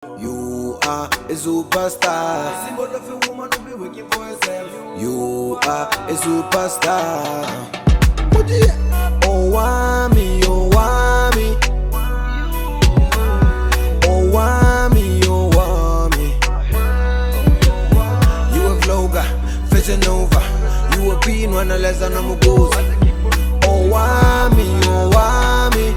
You are a superstar. Symbol of a woman who be working for herself. You are a superstar. Owamie, Owamie. Owamie, Owamie. You a vlogger, fashion over. You a being one less than a mugoza. Owamie, Owamie.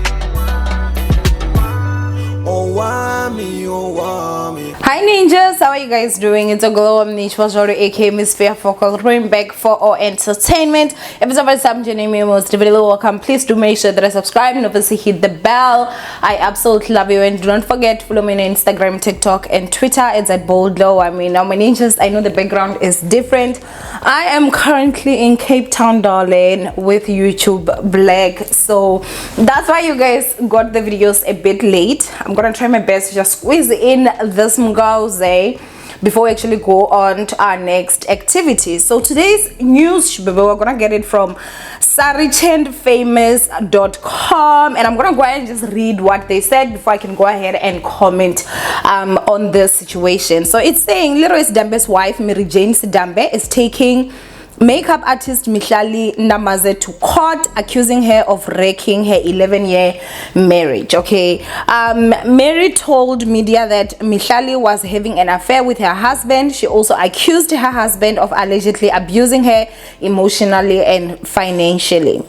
Owamie, Owamie. Hi ninjas, how are you guys doing? It's a glow of niche was already aka Miss Fair Focal going back for our entertainment. If it's the first time joining me, most definitely welcome. Please do make sure that I subscribe and obviously hit the bell. I absolutely love you, and do not forget to follow me on Instagram, TikTok, and Twitter. It's at boldlow. I mean, now my ninjas, I know the background is different. I am currently in Cape Town, darling, with YouTube Black, so that's why you guys got the videos a bit late. I'm gonna try my best to just squeeze in this mgauze before we actually go on to our next activity. So today's news, we're gonna get it from sarichandfamous.com, and I'm gonna go ahead and just read what they said before I can go ahead and comment on this situation. So it's saying Little Sidambe's wife Mary Jane Sidambe is taking makeup artist Mihlali to court, accusing her of wrecking her 11-year marriage. Okay, Mary told media that Mihlali was having an affair with her husband. She also accused her husband of allegedly abusing her emotionally and financially.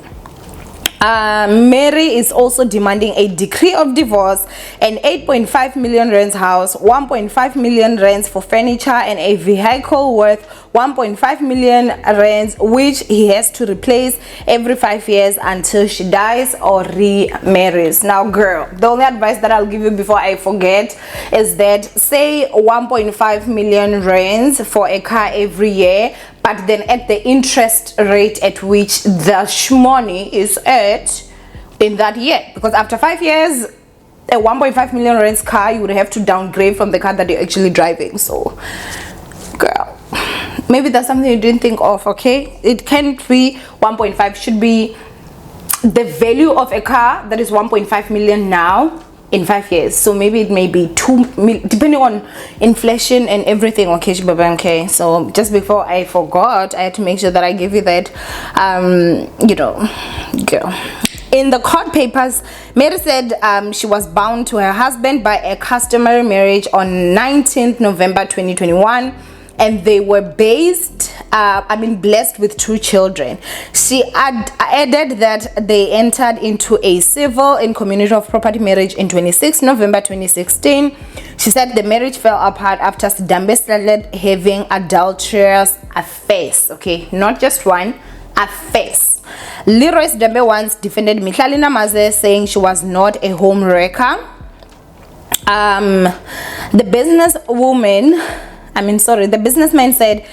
Mary is also demanding a decree of divorce, an 8.5 million rands house, 1.5 million rands for furniture, and a vehicle worth 1.5 million rands, which he has to replace every 5 years until she dies or remarries. Now, girl, the only advice that I'll give you before I forget is that say 1.5 million rands for a car every year, but then at the interest rate at which the shmoney is at in that year, because after 5 years a 1.5 million rands car, you would have to downgrade from the car that you're actually driving. So girl, maybe that's something you didn't think of. Okay, it can't be 1.5, should be the value of a car that is 1.5 million now in 5 years. So maybe it may be 2 million depending on inflation and everything. Okay, okay, so just before I forgot, I had to make sure that I give you that you know, girl. In the court papers, Mary said she was bound to her husband by a customary marriage on 19th November 2021, and they were blessed with 2 children. She added that they entered into a civil and community of property marriage in 26 November 2016. She said the marriage fell apart after Sidambe started having adulterous affairs. Okay, not just one, affairs. Leroy Sidambe once defended Mihlali Namaze, saying she was not a home wrecker. The businessman said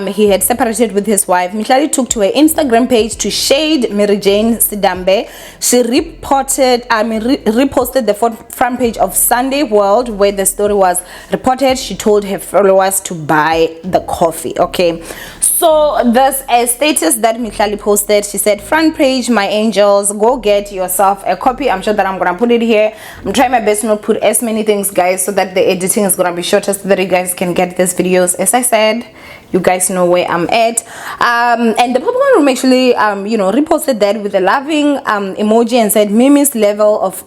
he had separated with his wife. Mihlali took to her Instagram page to shade Mary Jane Sidambe. She reposted the front page of Sunday World where the story was reported. She told her followers to buy the coffee. Okay, so there's a status that Mihlali posted. She said, front page, my angels, go get yourself a copy. I'm sure that I'm gonna put it here. I'm trying my best not to put as many things, guys, so that the editing is gonna be shorter, so that you guys can get these videos. As I said, you guys know where I'm at. And the popcorn room actually reposted that with a loving emoji and said Mimi's level of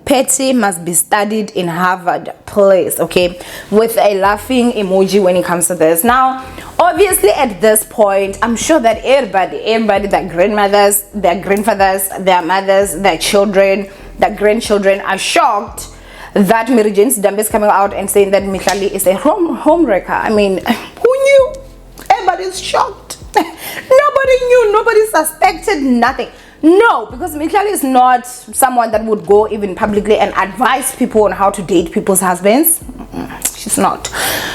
petty must be studied in Harvard, please. Okay, with a laughing emoji when it comes to this. Now obviously at this point, I'm sure that everybody, their grandmothers, their grandfathers, their mothers, their children, their grandchildren are shocked that Mary Jane Sidambe is coming out and saying that Mihlali is a home wrecker. I mean, who knew? Everybody's shocked. Nobody knew, nobody suspected, nothing. No, because Mihlali is not someone that would go even publicly and advise people on how to date people's husbands. She's not.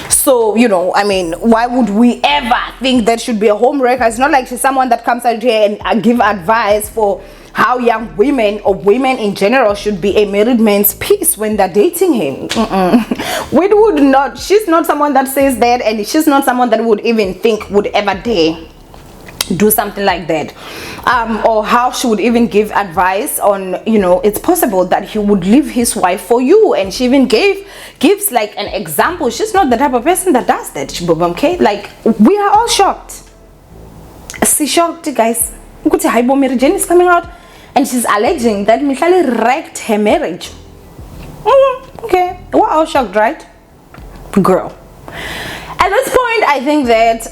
So, you know, I mean, why would we ever think that should be a home wrecker? It's not like she's someone that comes out here and give advice for how young women or women in general should be a married man's piece when they're dating him. We would not. She's not someone that says that, and she's not someone that would even think would ever dare do something like that, or how she would even give advice on, you know, it's possible that he would leave his wife for you, and she even gives like an example. She's not the type of person that does that, okay? Like, we are all shocked. See, shocked, guys. Owamie is coming out and she's alleging that Mihlali wrecked her marriage. Okay, we're all shocked, right, girl? At this point, I think that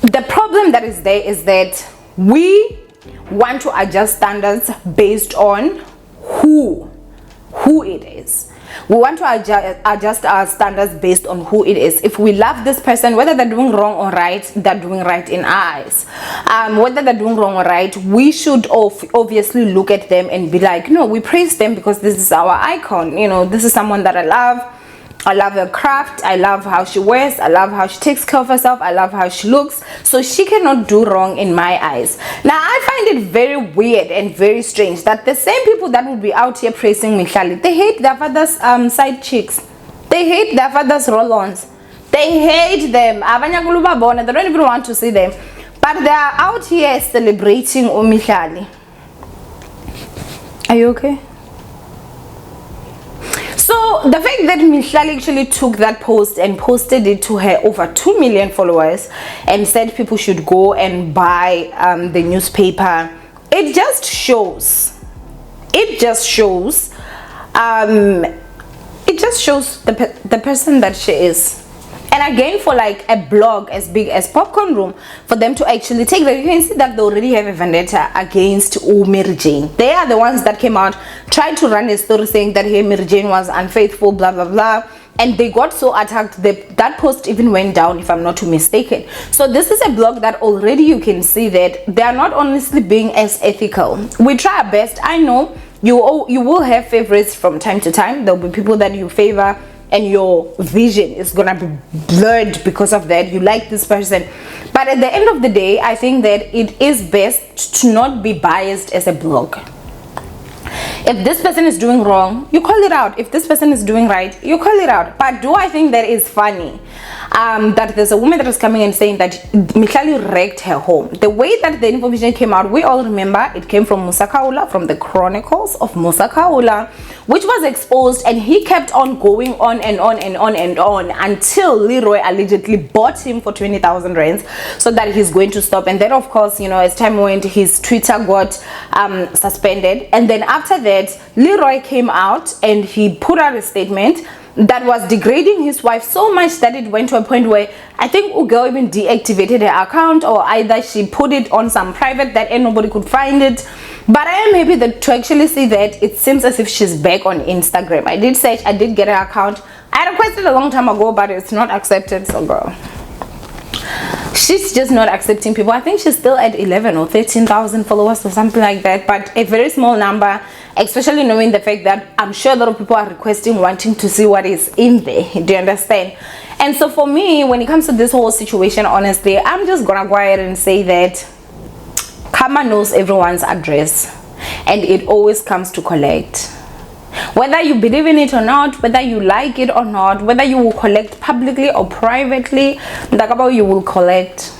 the problem that is there is that we want to adjust standards based on who it is. We want to adjust our standards based on who it is. If we love this person, whether they're doing wrong or right, they're doing right in our eyes. Whether they're doing wrong or right, we should obviously look at them and be like, no, we praise them because this is our icon. You know, this is someone that I love. I love her craft. I love how she wears. I love how she takes care of herself. I love how she looks. So she cannot do wrong in my eyes. Now, I find it very weird and very strange that the same people that would be out here praising Mihlali, they hate their father's side chicks. They hate their father's roll-ons. They hate them. They don't even want to see them. But they are out here celebrating Mihlali. Are you okay? So the fact that Mihlali actually took that post and posted it to her over 2 million followers and said people should go and buy the newspaper, it just shows the person that she is. And again, for like a blog as big as Popcorn Room, for them to actually take that, you can see that they already have a vendetta against Owamie. They are the ones that came out, tried to run a story saying that hey, Mary Jane was unfaithful, blah blah blah, and they got so attacked that post even went down, if I'm not too mistaken. So this is a blog that already you can see that they are not honestly being as ethical. We try our best. I know you will have favorites from time to time. There'll be people that you favor and your vision is gonna be blurred because of that. You like this person, but at the end of the day, I think that it is best to not be biased as a blog. If this person is doing wrong, you call it out. If this person is doing right, you call it out. But do I think that is funny that there's a woman that is coming and saying that Mihlali wrecked her home? The way that the information came out, we all remember it came from Musa Kaula, from the Chronicles of Musa Kaula, which was exposed, and he kept on going on and on and on and on until Leroy allegedly bought him for 20,000 rands so that he's going to stop. And then of course, you know, as time went, his Twitter got suspended, and then after that Leroy came out and he put out a statement that was degrading his wife so much that it went to a point where I think Ugirl even deactivated her account, or either she put it on some private that nobody could find it. But I am happy that to actually see that it seems as if she's back on Instagram. I did search, I did get her account. I requested a long time ago, but it's not accepted. So girl, she's just not accepting people. I think she's still at 11 or 13,000 followers or something like that, but a very small number, especially knowing the fact that I'm sure a lot of people are requesting, wanting to see what is in there. Do you understand? And so for me, when it comes to this whole situation, honestly, I'm just gonna go ahead and say that karma knows everyone's address, and it always comes to collect. Whether you believe in it or not, whether you like it or not, whether you will collect publicly or privately, you will collect.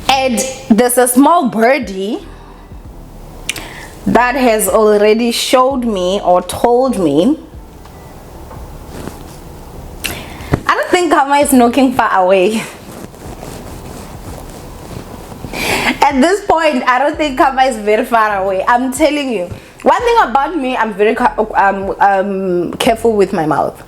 And there's a small birdie that has already showed me or told me, I don't think karma is knocking far away. At this point, I don't think karma is very far away. I'm telling you. One thing about me, I'm very careful with my mouth.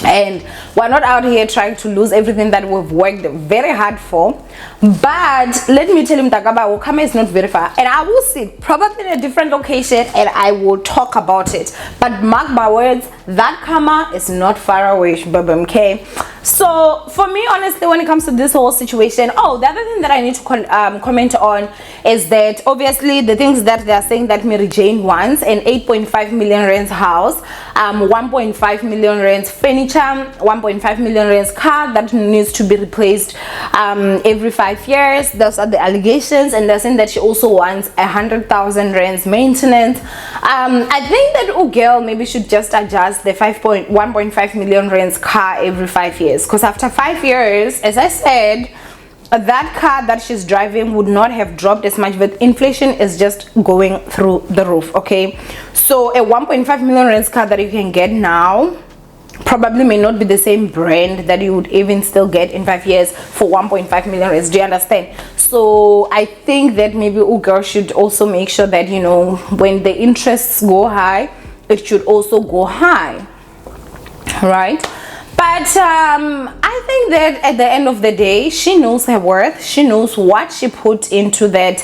And we're not out here trying to lose everything that we've worked very hard for. But let me tell him, karma is not very far. And I will sit probably in a different location and I will talk about it. But mark my words, that karma is not far away, okay? So for me, honestly, when it comes to this whole situation, the other thing that I need to comment on is that obviously the things that they are saying that Mary Jane wants: an 8.5 million rands house, 1.5 million rands furniture, 1.5 million rands car that needs to be replaced every 5 years. Those are the allegations, and they're saying that she also wants 100,000 rands maintenance. I think that girl maybe should just adjust the 1.5 million rands car every 5 years. years, because after 5 years, as I said, that car that she's driving would not have dropped as much, but inflation is just going through the roof. Okay, so a 1.5 million rands car that you can get now probably may not be the same brand that you would even still get in 5 years for 1.5 million rands. Do you understand? So I think that maybe girl should also make sure that, you know, when the interests go high, it should also go high, right? But I think that at the end of the day, she knows her worth. She knows what she put into that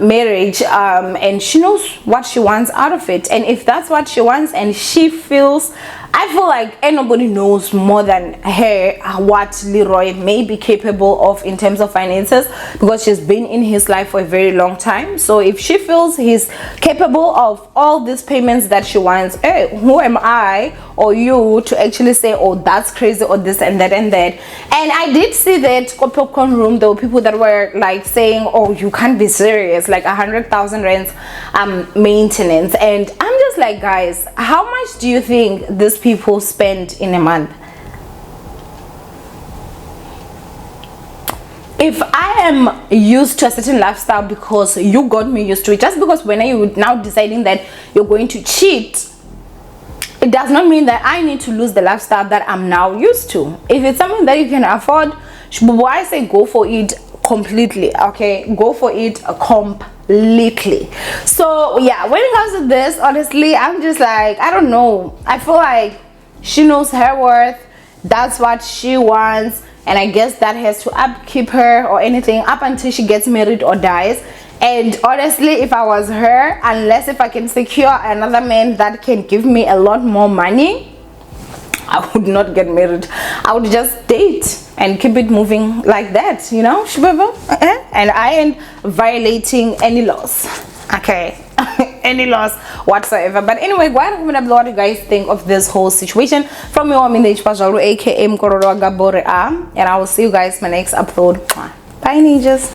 marriage, and she knows what she wants out of it. And if that's what she wants, and she feels, I feel like nobody knows more than her what Leroy may be capable of in terms of finances, because she's been in his life for a very long time. So if she feels he's capable of all these payments that she wants, hey, who am I or you to actually say, oh, that's crazy, or this and that and that. And I did see that popcorn room, there were people that were like saying, oh, you can't be serious, like 100,000 rands maintenance. And I'm just like, guys, how much do you think these people spend in a month? If I am used to a certain lifestyle because you got me used to it, just because when you now deciding that you're going to cheat, it does not mean that I need to lose the lifestyle that I'm now used to. If it's something that you can afford, I say go for it completely. Okay, go for it completely. So yeah, when it comes to this, honestly, I'm just like, I don't know, I feel like she knows her worth. That's what she wants, and I guess that has to upkeep her or anything up until she gets married or dies. And honestly, if I was her, unless if I can secure another man that can give me a lot more money, I would not get married. I would just date and keep it moving like that, you know, and I ain't violating any laws, okay? Any laws whatsoever. But anyway, go ahead and comment below what you guys think of this whole situation. From Owamie, aka Mkororo Gabore, and I will see you guys in my next upload. Bye, ninjas.